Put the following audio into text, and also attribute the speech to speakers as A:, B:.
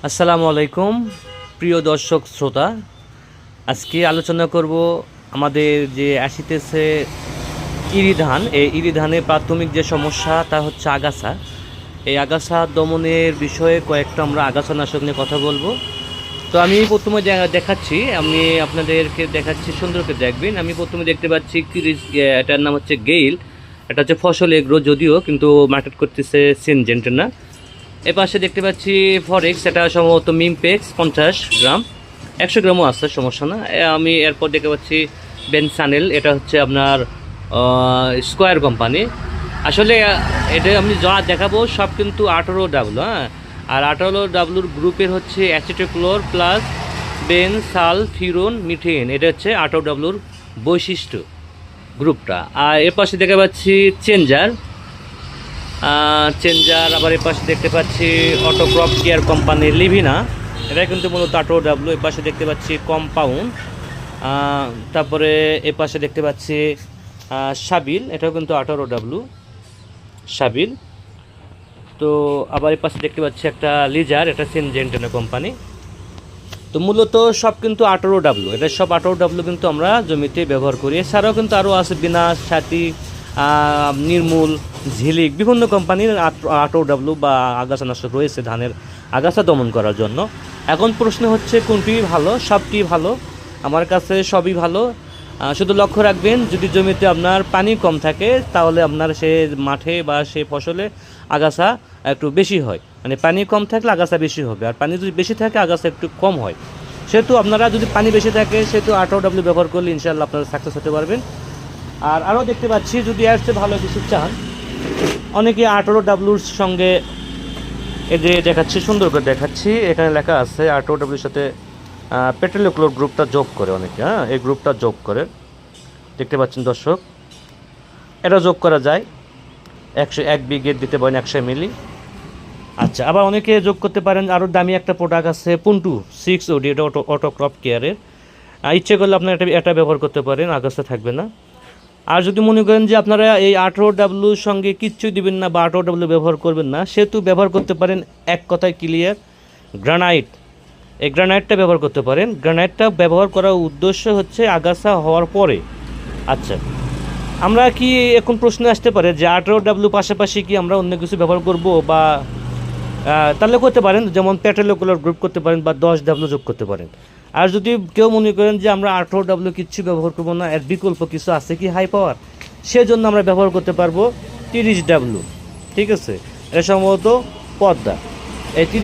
A: আসসালামু আলাইকুম প্রিয় দর্শক শ্রোতা। আজকে আলোচনা করব আমাদের যে আসিতেছে ইরি ধান। এই ইরি ধানের প্রাথমিক যে সমস্যা তা হচ্ছে আগাছা। এই আগাছা দমনের বিষয়ে কয়েকটা আমরা আগাছানাশক নিয়ে কথা বলবো। তো আমি প্রথমে দেখাচ্ছি, আমি আপনাদেরকে দেখাচ্ছি, সুন্দর করে দেখবেন। আমি প্রথমে দেখতে পাচ্ছি এটার নাম হচ্ছে গেইল। এটা হচ্ছে ফসল এগ্রো, যদিও কিন্তু মার্কেট করতেছে সিনজেন্টের না। এপাশে দেখতে পাচ্ছি ফরেক্স, এটা সম্ভবত মিমপেক্স 50 গ্রাম, 100 গ্রামও আছে, সমস্যা না। আমি এরপর দেখতে পাচ্ছি বেনসানেল, এটা হচ্ছে আপনার স্কোয়ার কোম্পানি। আসলে এটা আমি যা দেখাবো সব কিন্তু 18W, হ্যাঁ। আর 18Wর গ্রুপের হচ্ছে অ্যাসিটোক্লোর প্লাস বেনসালফিউরন মিথেন, এটা হচ্ছে 18Wর বৈশিষ্ট্য গ্রুপটা। আর এর পাশে দেখতে পাচ্ছি চেঞ্জার, আবার এর পাশে দেখতে পাচ্ছি অটোক্রপ কেয়ার কোম্পানির লিভিনা, এটা কিন্তু মূলত 18W। এর পাশে দেখতে পাচ্ছি কম্পাউন্ড, তারপরে এর পাশে দেখতে পাচ্ছি সাবিল, এটাও কিন্তু 18W সাবিল। তো আবার এর পাশে দেখতে পাচ্ছি একটা লিজার, এটা সিনজেন্টেনা কোম্পানি। তো মূলত সব কিন্তু 18W, এটা সব 18W কিন্তু আমরা জমিতে ব্যবহার করি। এছাড়াও কিন্তু আরও আছে বিনাশ, সাথী, নির্মূল, ঝিলিক, বিভিন্ন কোম্পানির 18W বা আগাছানাশক রয়েছে ধানের আগাছা দমন করার জন্য। এখন প্রশ্ন হচ্ছে কোনটি ভালো? সবটি ভালো, আমার কাছে সবই ভালো। শুধু লক্ষ্য রাখবেন, যদি জমিতে আপনার পানি কম থাকে তাহলে আপনার সে মাঠে বা সে ফসলে আগাছা একটু বেশি হয়। মানে পানি কম থাকলে আগাছা বেশি হবে, আর পানি যদি বেশি থাকে আগাছা একটু কম হয়। সেহেতু আপনারা যদি পানি বেশি থাকে সেহেতু 18W ব্যবহার করলে ইনশাআল্লাহ আপনারা সাকসেস হতে পারবেন। আর আরও দেখতে পাচ্ছি, যদি এর চেয়ে ভালো কিছু চান, অনেকে 18Wর সঙ্গে এই যে দেখাচ্ছি, সুন্দর করে দেখাচ্ছি, এখানে লেখা আছে 18Wর সাথে পেট্রোলিক্লোর গ্রুপটা যোগ করে অনেকে, হ্যাঁ, এই গ্রুপটা যোগ করে, দেখতে পাচ্ছেন দর্শক, এটা যোগ করা যায়। 101 বিঘে দিতে পারেন 100 মিলি। আচ্ছা, আবার অনেকে যোগ করতে পারেন আরও দামি একটা প্রোডাক্ট আছে পুন্টু 6OD, এটা অটোক্রপ কেয়ারের। ইচ্ছে করলে আপনারা এটা ব্যবহার করতে পারেন, আগাছা থাকবে না। আর যদি মনে করেন যে আপনারা এই 18Wর সঙ্গে কিচ্ছুই দিবেন না বা 18W ব্যবহার করবেন না, সেহেতু ব্যবহার করতে পারেন, এক কথায় ক্লিয়ার, গ্রানাইট। এই গ্রানাইটটা ব্যবহার করতে পারেন। গ্রানাইটটা ব্যবহার করার উদ্দেশ্য হচ্ছে আগাছা হওয়ার পরে। আচ্ছা, আমরা কি এখন প্রশ্ন আসতে পারে যে 18W পাশাপাশি কি আমরা অন্য কিছু ব্যবহার করব? বা তাহলে করতে পারেন, যেমন পেট্রোলিক্লোর গ্রুপ করতে পারেন বা 10W যোগ করতে পারেন। আর যদি কেউ মনে করেন যে আমরা 18W কিচ্ছু ব্যবহার করবো না, এর বিকল্প কিছু আছে কি হাই পাওয়ার, সেজন্য আমরা ব্যবহার করতে পারবো 30W। ঠিক আছে, এটা সম্ভবত পদ্মা। এই